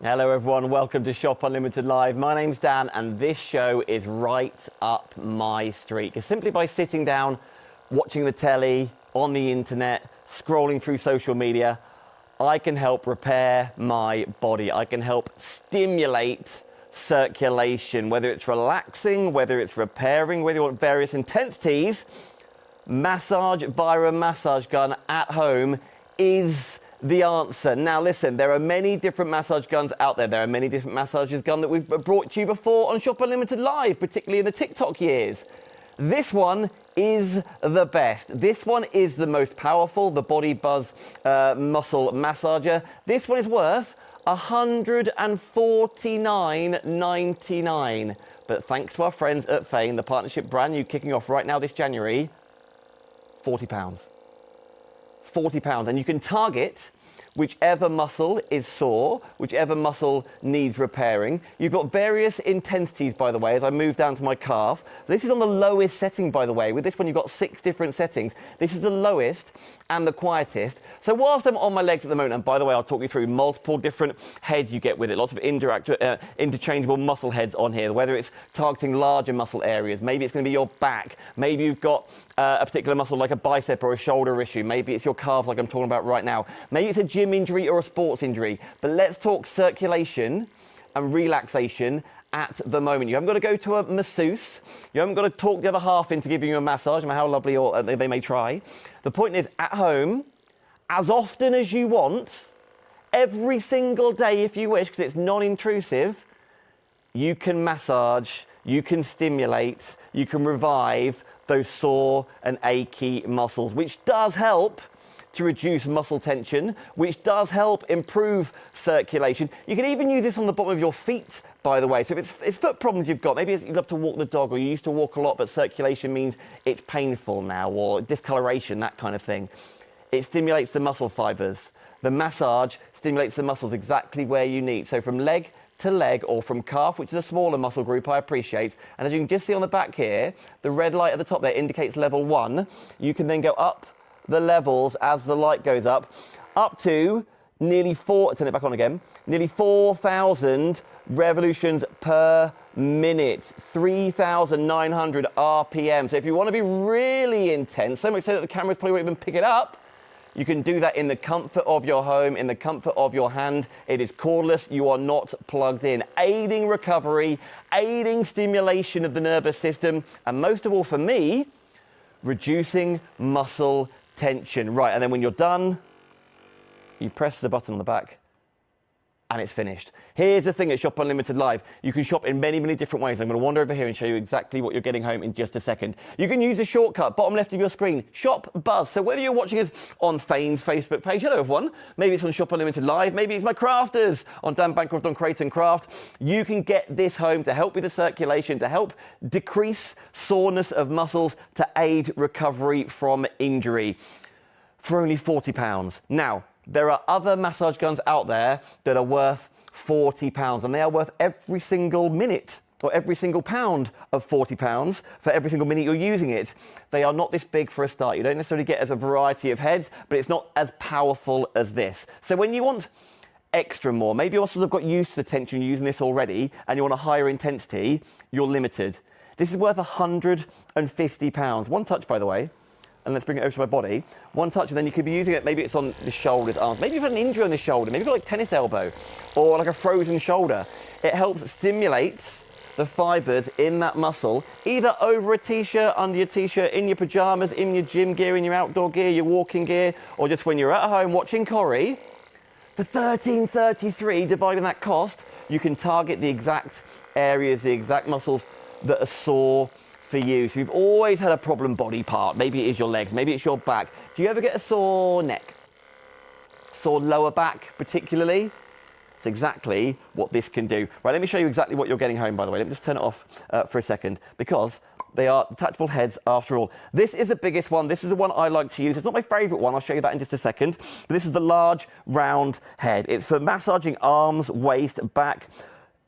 Hello everyone, welcome to Shop Unlimited Live. My name's Dan and this show is right up my street. Because simply by sitting down, watching the telly, on the internet, scrolling through social media, I can help repair my body. I can help stimulate circulation, whether it's relaxing, whether it's repairing, whether you want various intensities. Massage via a massage gun at home is the answer. Now listen, there are many different massage guns out there. There are many different massages gun that we've brought to you before on Shop Unlimited Live, particularly in the TikTok years. This one is the best. This one is the most powerful, the Body Buzz muscle massager. This one is worth $149.99. But thanks to our friends at Thane, the partnership brand new kicking off right now this January, £40. £40, and you can target whichever muscle is sore, whichever muscle needs repairing. You've got various intensities, by the way, as I move down to my calf. This is on the lowest setting, by the way. With this one, you've got 6 different settings. This is the lowest and the quietest. So whilst I'm on my legs at the moment, and by the way, I'll talk you through multiple different heads you get with it, lots of interchangeable muscle heads on here, whether it's targeting larger muscle areas, maybe it's going to be your back, maybe you've got a particular muscle like a bicep or a shoulder issue, maybe it's your calves like I'm talking about right now, maybe it's a gym injury or a sports injury. But let's talk circulation and relaxation at the moment. You haven't got to go to a masseuse. You haven't got to talk the other half into giving you a massage, no matter how lovely or they may try. The point is, at home, as often as you want, every single day if you wish, because it's non-intrusive, you can massage, you can stimulate, you can revive those sore and achy muscles, which does help to reduce muscle tension, which does help improve circulation. You can even use this on the bottom of your feet, by the way. So if it's foot problems you've got, maybe you love to walk the dog, or you used to walk a lot, but circulation means it's painful now, or discoloration, that kind of thing. It stimulates the muscle fibers. The massage stimulates the muscles exactly where you need. So from leg to leg, or from calf, which is a smaller muscle group, I appreciate. And as you can just see on the back here, the red light at the top there indicates level 1. You can then go up the levels as the light goes up to nearly turn it back on again, nearly 4,000 revolutions per minute, 3,900 RPM. So if you want to be really intense, so much so that the cameras probably won't even pick it up, you can do that in the comfort of your home, in the comfort of your hand. It is cordless, you are not plugged in, aiding recovery, aiding stimulation of the nervous system, and most of all for me, reducing muscle tension. Right, and then when you're done, you press the button on the back and it's finished. Here's the thing at Shop Unlimited Live. You can shop in many, many different ways. I'm going to wander over here and show you exactly what you're getting home in just a second. You can use the shortcut, bottom left of your screen, Shop Buzz. So whether you're watching us on Thane's Facebook page, hello everyone, maybe it's on Shop Unlimited Live, maybe it's my crafters on Dan Bancroft on Crate and Craft, you can get this home to help with the circulation, to help decrease soreness of muscles, to aid recovery from injury for only £40. Now, there are other massage guns out there that are worth £40, and they are worth every single minute or every single pound of £40 for every single minute you're using it. They are not this big for a start. You don't necessarily get as a variety of heads, but it's not as powerful as this. So when you want extra more, maybe you also have got used to the tension you're using this already, and you want a higher intensity, you're limited. This is worth £150. One touch, by the way. And let's bring it over to my body. One touch, and then you could be using it, maybe it's on the shoulders, arms. Maybe you've had an injury on the shoulder. Maybe you've got like tennis elbow or like a frozen shoulder. It helps stimulate the fibers in that muscle, either over a t-shirt, under your t-shirt, in your pajamas, in your gym gear, in your outdoor gear, your walking gear, or just when you're at home watching Corrie. For $13.33, dividing that cost, you can target the exact areas, the exact muscles that are sore for you. So you've always had a problem body part. Maybe it is your legs, maybe it's your back. Do you ever get a sore neck? Sore lower back particularly? It's exactly what this can do. Right, let me show you exactly what you're getting home, by the way. Let me just turn it off for a second, because they are detachable heads after all. This is the biggest one. This is the one I like to use. It's not my favorite one. I'll show you that in just a second. But this is the large round head. It's for massaging arms, waist, back.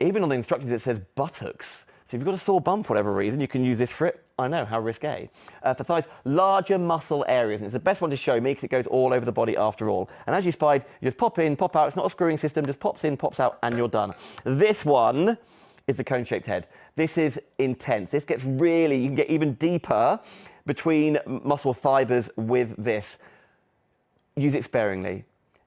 Even on the instructions, it says buttocks. So if you've got a sore bum for whatever reason, you can use this for it. I know, how risque. For thighs, larger muscle areas. And it's the best one to show me because it goes all over the body after all. And as you spied, you just pop in, pop out. It's not a screwing system, just pops in, pops out, and you're done. This one is the cone-shaped head. This is intense. This gets really, you can get even deeper between muscle fibers with this. Use it sparingly.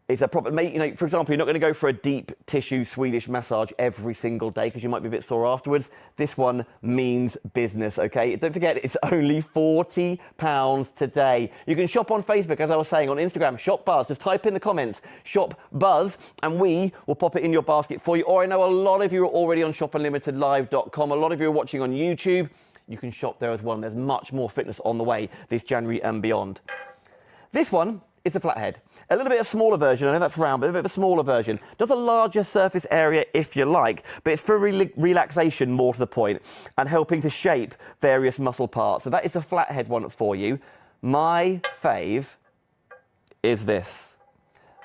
It's a proper, you know, for example, you're not going to go for a deep tissue Swedish massage every single day because you might be a bit sore afterwards. This one means business, okay? Don't forget, it's only £40 today. You can shop on Facebook, as I was saying, on Instagram, Shop Buzz. Just type in the comments, Shop Buzz, and we will pop it in your basket for you. Or I know a lot of you are already on shopunlimitedlive.com. A lot of you are watching on YouTube. You can shop there as well, and there's much more fitness on the way this January and beyond. This one is a flathead. A little bit of a smaller version, I know that's round, but a bit of a smaller version. Does a larger surface area if you like, but it's for relaxation more to the point and helping to shape various muscle parts. So that is a flathead one for you. My fave is this,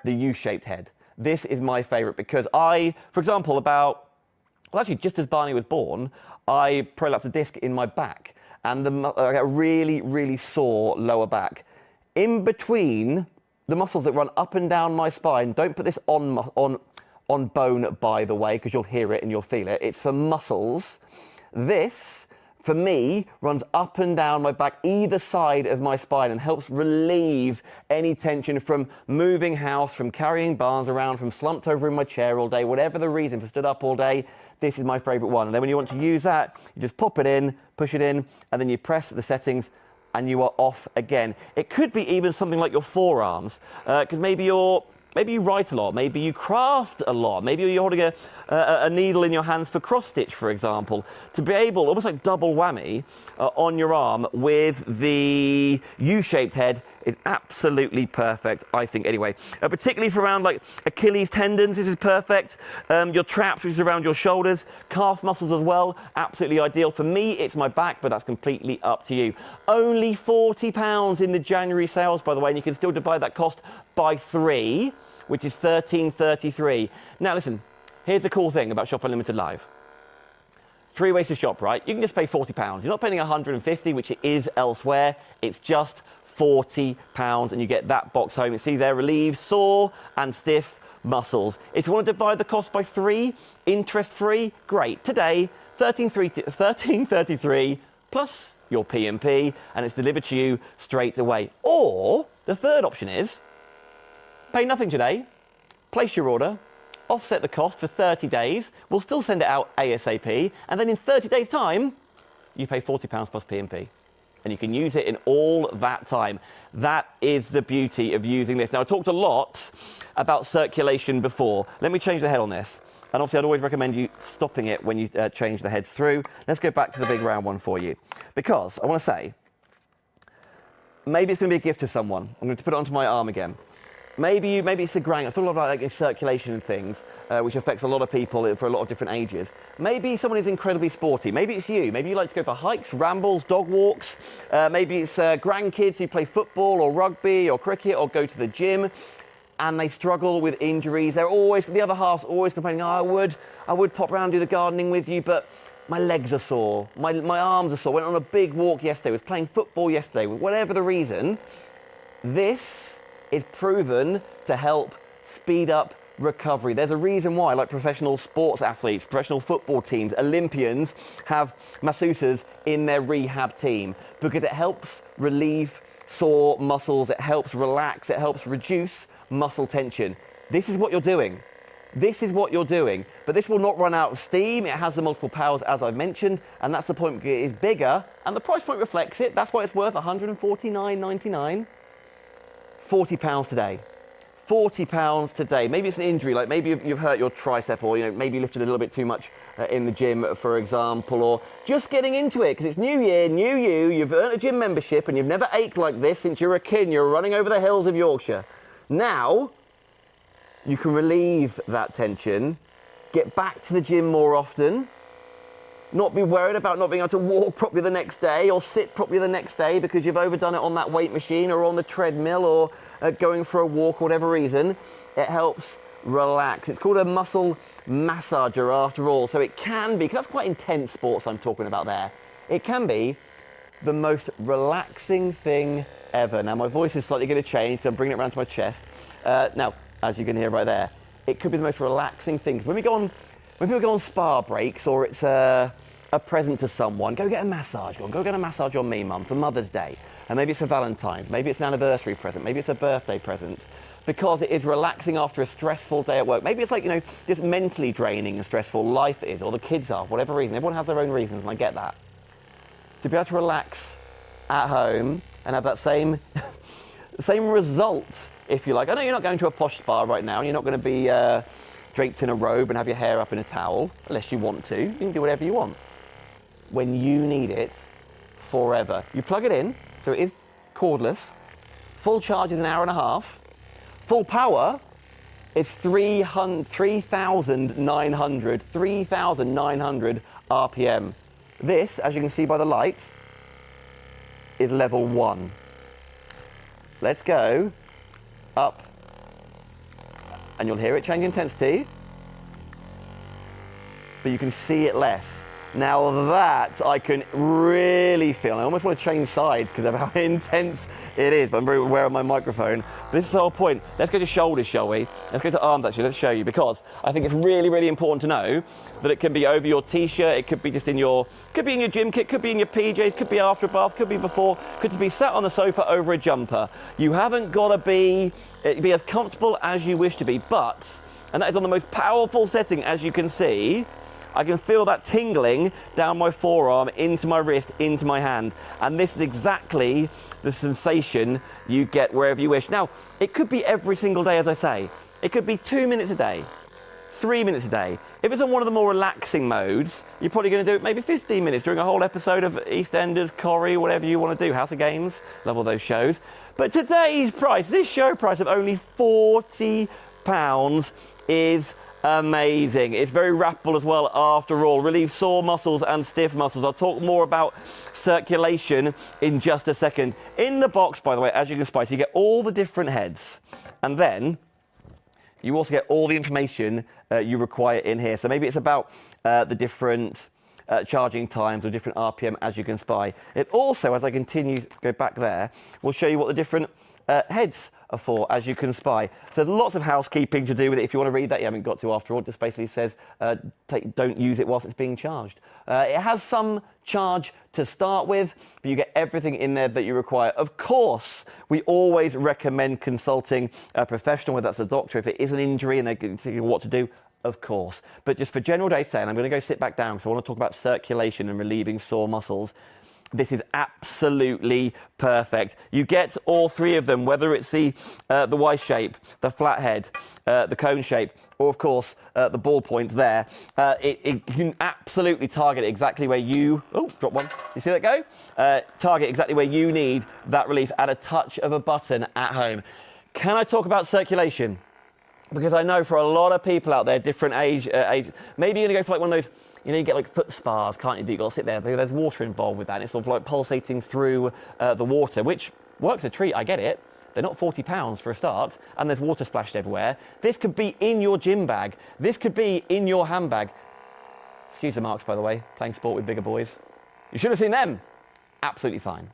the U-shaped head. This is my favourite because for example, actually just as Barney was born, I prolapsed a disc in my back and I got a really, really sore lower back. In between the muscles that run up and down my spine, don't put this on bone, by the way, because you'll hear it and you'll feel it. It's for muscles. This, for me, runs up and down my back, either side of my spine, and helps relieve any tension from moving house, from carrying barns around, from slumped over in my chair all day, whatever the reason for stood up all day. This is my favourite one. And then when you want to use that, you just pop it in, push it in, and then you press the settings, and you are off again. It could be even something like your forearms, because maybe you write a lot, maybe you craft a lot, maybe you're holding a needle in your hands for cross stitch, for example, to be able, almost like double whammy, on your arm with the U-shaped head is absolutely perfect, I think, anyway. Particularly for around like Achilles tendons, this is perfect. Your traps, which is around your shoulders, calf muscles as well, absolutely ideal. For me, it's my back, but that's completely up to you. Only £40 in the January sales, by the way, and you can still divide that cost by 3, which is $13.33. Now listen, here's the cool thing about Shop Unlimited Live. 3 ways to shop, right? You can just pay £40. You're not paying $150, which it is elsewhere. It's just £40 and you get that box home. You see there, relieve sore and stiff muscles. If you want to divide the cost by 3, interest-free, great. Today, $13.33 plus your P&P, and it's delivered to you straight away. Or the third option is pay nothing today, place your order, offset the cost for 30 days, we'll still send it out ASAP, and then in 30 days' time, you pay £40 plus P&P. And you can use it in all that time. That is the beauty of using this. Now, I talked a lot about circulation before. Let me change the head on this. And obviously, I'd always recommend you stopping it when you change the heads through. Let's go back to the big round one for you. Because I want to say, maybe it's going to be a gift to someone. I'm going to put it onto my arm again. Maybe it's a grand. I've thought a lot about like, circulation and things, which affects a lot of people for a lot of different ages. Maybe someone is incredibly sporty. Maybe it's you. Maybe you like to go for hikes, rambles, dog walks. Maybe it's grandkids who play football or rugby or cricket or go to the gym, and they struggle with injuries. They're always, the other half's always complaining, oh, I would pop around and do the gardening with you, but my legs are sore, my arms are sore. Went on a big walk yesterday, was playing football yesterday, whatever the reason. This is proven to help speed up recovery. There's a reason why, like professional sports athletes, professional football teams, Olympians have masseuses in their rehab team, because it helps relieve sore muscles, it helps relax, it helps reduce muscle tension. This is what you're doing. This is what you're doing, but this will not run out of steam. It has the multiple powers, as I've mentioned, and that's the point. It is bigger, and the price point reflects it. That's why it's worth $149.99. £40 today. £40 today. Maybe it's an injury, like maybe you've hurt your tricep, or maybe you lifted a little bit too much in the gym, for example, or just getting into it because it's new year, new you. You've earned a gym membership and you've never ached like this since you were a kid and you were running over the hills of Yorkshire. Now you can relieve that tension, get back to the gym more often, not be worried about not being able to walk properly the next day or sit properly the next day because you've overdone it on that weight machine or on the treadmill or going for a walk or whatever reason. It helps relax. It's called a muscle massager after all. So it can be, because that's quite intense sports I'm talking about there, it can be the most relaxing thing ever. Now, my voice is slightly going to change, so I'm bringing it around to my chest. Now, as you can hear right there, it could be the most relaxing thing. When people go on spa breaks, or it's a present to someone, go get a massage. Go get a massage on me, Mum, for Mother's Day. And maybe it's for Valentine's, maybe it's an anniversary present, maybe it's a birthday present. Because it is relaxing after a stressful day at work. Maybe it's like, just mentally draining and stressful life is, or the kids are, for whatever reason. Everyone has their own reasons, and I get that. To be able to relax at home and have that same result, if you like. I know you're not going to a posh spa right now, and you're not going to be draped in a robe and have your hair up in a towel, unless you want to. You can do whatever you want. When you need it, forever. You plug it in, so it is cordless. Full charge is an hour and a half. Full power is 3,900 RPM. This, as you can see by the lights, is level 1. Let's go up, and you'll hear it change intensity, but you can see it less. Now that I can really feel. I almost want to change sides because of how intense it is, but I'm very aware of my microphone. This is the whole point. Let's go to shoulders, shall we? Let's go to arms, actually. Let's show you, because I think it's really, really important to know that it can be over your t-shirt, it could be just in your gym kit, could be in your PJs, could be after a bath, could be before, could be sat on the sofa over a jumper. You haven't got to be as comfortable as you wish to be, and that is on the most powerful setting, as you can see. I can feel that tingling down my forearm, into my wrist, into my hand. And this is exactly the sensation you get wherever you wish. Now, it could be every single day, as I say. It could be 2 minutes a day, 3 minutes a day. If it's on one of the more relaxing modes, you're probably going to do it maybe 15 minutes during a whole episode of EastEnders, Corrie, whatever you want to do, House of Games, love all those shows. But today's price, this show price of only £40 is amazing. It's very wrappable as well, after all. Relieves sore muscles and stiff muscles. I'll talk more about circulation in just a second. In the box, by the way, as you can spy, you get all the different heads, and then you also get all the information you require in here. So maybe it's about the different charging times or different RPM, as you can spy. It also, as I continue to go back there, will show you what the different heads are for, as you can spy. So there's lots of housekeeping to do with it. If you want to read that, you haven't got to after all. It just basically says don't use it whilst it's being charged. It has some charge to start with, but you get everything in there that you require. Of course, we always recommend consulting a professional, whether that's a doctor, if it is an injury and they're thinking what to do, of course. But just for general day-to-day, and I'm going to go sit back down because I want to talk about circulation and relieving sore muscles. This is absolutely perfect. You get all three of them, whether it's the Y shape, the flat head, the cone shape, or of course the ball point there. You can absolutely target it exactly where you, oh, drop one, you see that go? Target exactly where you need that relief at a touch of a button at home. Can I talk about circulation? Because I know for a lot of people out there, different age, maybe you're gonna go for like one of those, you get like foot spas, can't you? You've got to sit there, but there's water involved with that. And it's sort of like pulsating through the water, which works a treat, I get it. They're not £40 for a start, and there's water splashed everywhere. This could be in your gym bag. This could be in your handbag. Excuse the marks, by the way, playing sport with bigger boys. You should have seen them. Absolutely fine.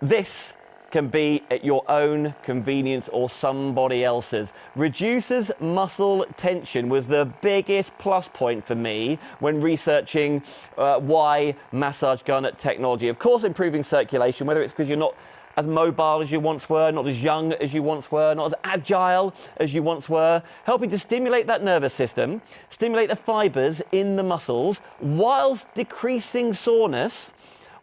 This can be at your own convenience or somebody else's. Reduces muscle tension was the biggest plus point for me when researching why massage gun technology. Of course, improving circulation, whether it's because you're not as mobile as you once were, not as young as you once were, not as agile as you once were, helping to stimulate that nervous system, stimulate the fibers in the muscles, whilst decreasing soreness,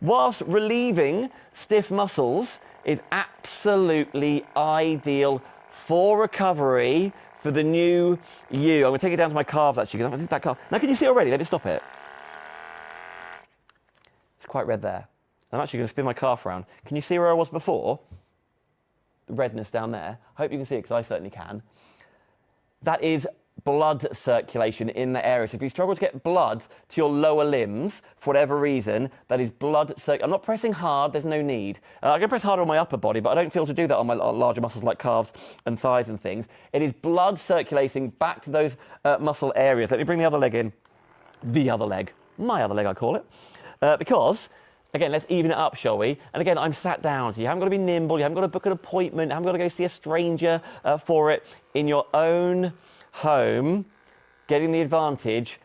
whilst relieving stiff muscles, is absolutely ideal for recovery for the new you. I'm going to take it down to my calves, actually, because I've that calf. Now, can you see already? Let me stop it. It's quite red there. I'm actually going to spin my calf around. Can you see where I was before? The redness down there. I hope you can see it, because I certainly can. That is blood circulation in the area. So if you struggle to get blood to your lower limbs for whatever reason, that is blood circulation. I'm not pressing hard, there's no need. I can press harder on my upper body, but I don't feel to do that on my larger muscles like calves and thighs and things. It is blood circulating back to those muscle areas. Let me bring the other leg in. The other leg. My other leg, I call it. Because Again, let's even it up, shall we? And again, I'm sat down, so you haven't got to be nimble, you haven't got to book an appointment, you haven't got to go see a stranger for it. In your own home, getting the advantage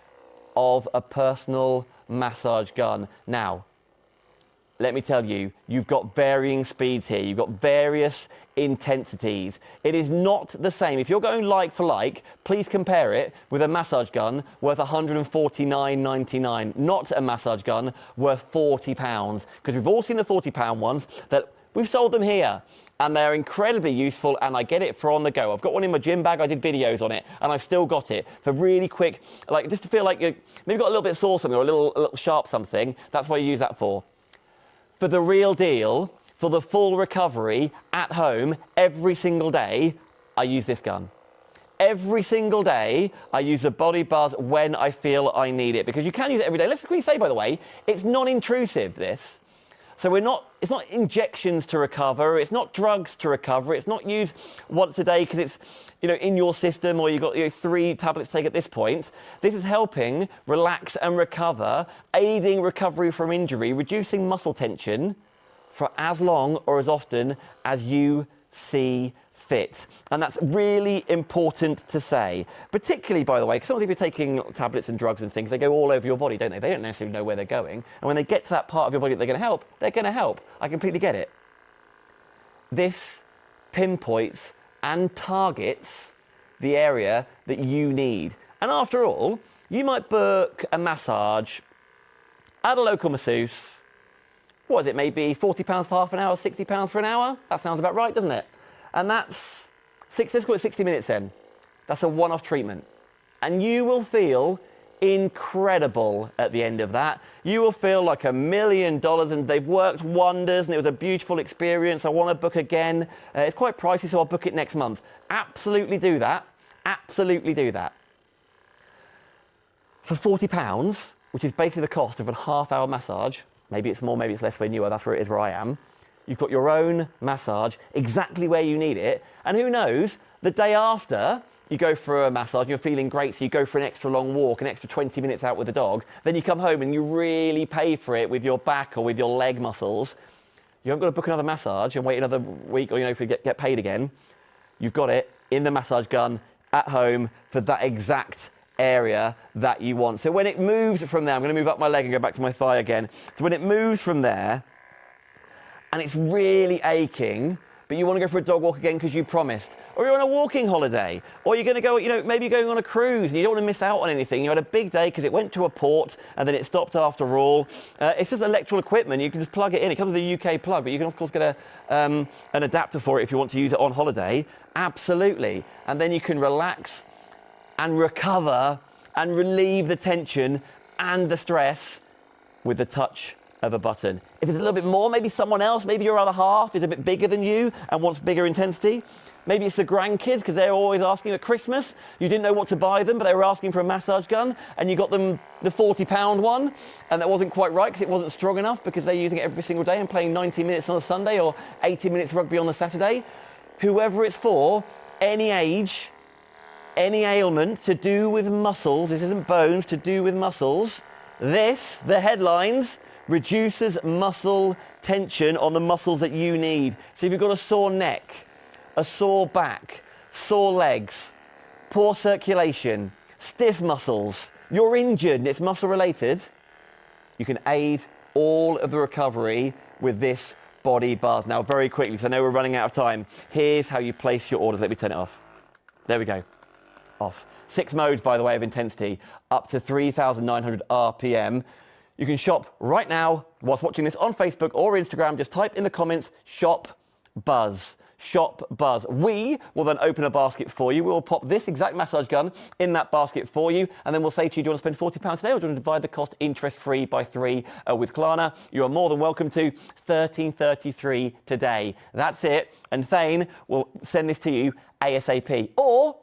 of a personal massage gun. Now, let me tell you, you've got varying speeds here. You've got various intensities. It is not the same. If you're going like for like, please compare it with a massage gun worth $149.99, not a massage gun worth £40. Because we've all seen the £40 ones that we've sold them here. And they're incredibly useful, and I get it for on the go. I've got one in my gym bag, I did videos on it, and I've still got it for really quick, like just to feel like you've maybe got a little bit sore something or a little sharp something. That's what you use that for. For the real deal, for the full recovery at home, every single day, I use this gun. Every single day, I use the Body Buzz when I feel I need it, because you can use it every day. Let's quickly say, by the way, it's non-intrusive, this. So it's not injections to recover, it's not drugs to recover, it's not used once a day because it's, in your system, or you've got 3 tablets to take at this point. This is helping relax and recover, aiding recovery from injury, reducing muscle tension for as long or as often as you see fit. And that's really important to say, particularly, by the way, because sometimes if you're taking tablets and drugs and things, they go all over your body, don't they? They don't necessarily know where they're going. And when they get to that part of your body that they're going to help. I completely get it. This pinpoints and targets the area that you need. And after all, you might book a massage at a local masseuse. What is it, maybe £40 for half an hour, £60 for an hour? That sounds about right, doesn't it? And that's, let's call it 60 minutes then. That's a one-off treatment. And you will feel incredible at the end of that. You will feel like $1 million, and they've worked wonders, and it was a beautiful experience. I want to book again. It's quite pricey, so I'll book it next month. Absolutely do that. Absolutely do that. For £40, which is basically the cost of a half-hour massage, maybe it's more, maybe it's less when you are, that's where it is where I am. You've got your own massage exactly where you need it. And who knows, the day after you go for a massage, you're feeling great, so you go for an extra long walk, an extra 20 minutes out with the dog. Then you come home and you really pay for it with your back or with your leg muscles. You haven't got to book another massage and wait another week or, if you get paid again. You've got it in the massage gun at home for that exact area that you want. So when it moves from there, I'm going to move up my leg and go back to my thigh again. So when it moves from there, and it's really aching, but you want to go for a dog walk again because you promised, or you're on a walking holiday, or you're going to go, maybe you're going on a cruise and you don't want to miss out on anything. You had a big day because it went to a port and then it stopped after all. It's just electrical equipment. You can just plug it in. It comes with a UK plug, but you can, of course, get an adapter for it if you want to use it on holiday. Absolutely. And then you can relax and recover and relieve the tension and the stress with the touch of a button. If it's a little bit more, maybe someone else, maybe your other half is a bit bigger than you and wants bigger intensity. Maybe it's the grandkids, because they're always asking at Christmas. You didn't know what to buy them, but they were asking for a massage gun, and you got them the £40 one, and that wasn't quite right because it wasn't strong enough, because they're using it every single day and playing 90 minutes on a Sunday or 80 minutes rugby on the Saturday. Whoever it's for, any age, any ailment to do with muscles, this isn't bones, to do with muscles, the headlines, reduces muscle tension on the muscles that you need. So if you've got a sore neck, a sore back, sore legs, poor circulation, stiff muscles, you're injured and it's muscle related, you can aid all of the recovery with this Body Buzz. Now, very quickly, because I know we're running out of time, here's how you place your orders. Let me turn it off. There we go. Off. 6 modes, by the way, of intensity, up to 3,900 RPM. You can shop right now whilst watching this on Facebook or Instagram. Just type in the comments, Shop Buzz. Shop Buzz. We will then open a basket for you. We will pop this exact massage gun in that basket for you, and then we'll say to you, do you want to spend £40 today, or do you want to divide the cost interest-free by 3 with Klarna? You are more than welcome to. $13.33 today. That's it. And Thane will send this to you ASAP. Or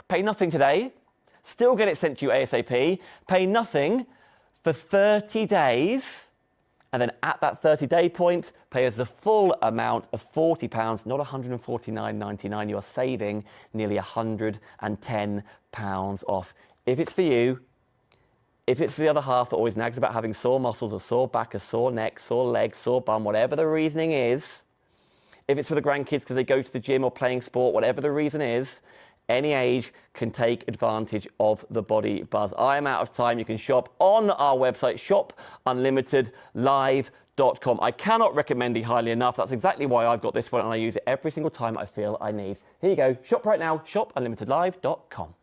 pay nothing today, still get it sent to you ASAP, pay nothing for 30 days, and then at that 30-day point, pay us the full amount of £40, not $149.99. You are saving nearly £110 off. If it's for you, If it's for the other half that always nags about having sore muscles, a sore back, a sore neck, sore leg, sore bum, whatever the reasoning is, if it's for the grandkids because they go to the gym or playing sport, whatever the reason is, any age can take advantage of the Body Buzz. I am out of time. You can shop on our website, shopunlimitedlive.com. I cannot recommend it highly enough. That's exactly why I've got this one, and I use it every single time I feel I need. Here you go. Shop right now, shopunlimitedlive.com.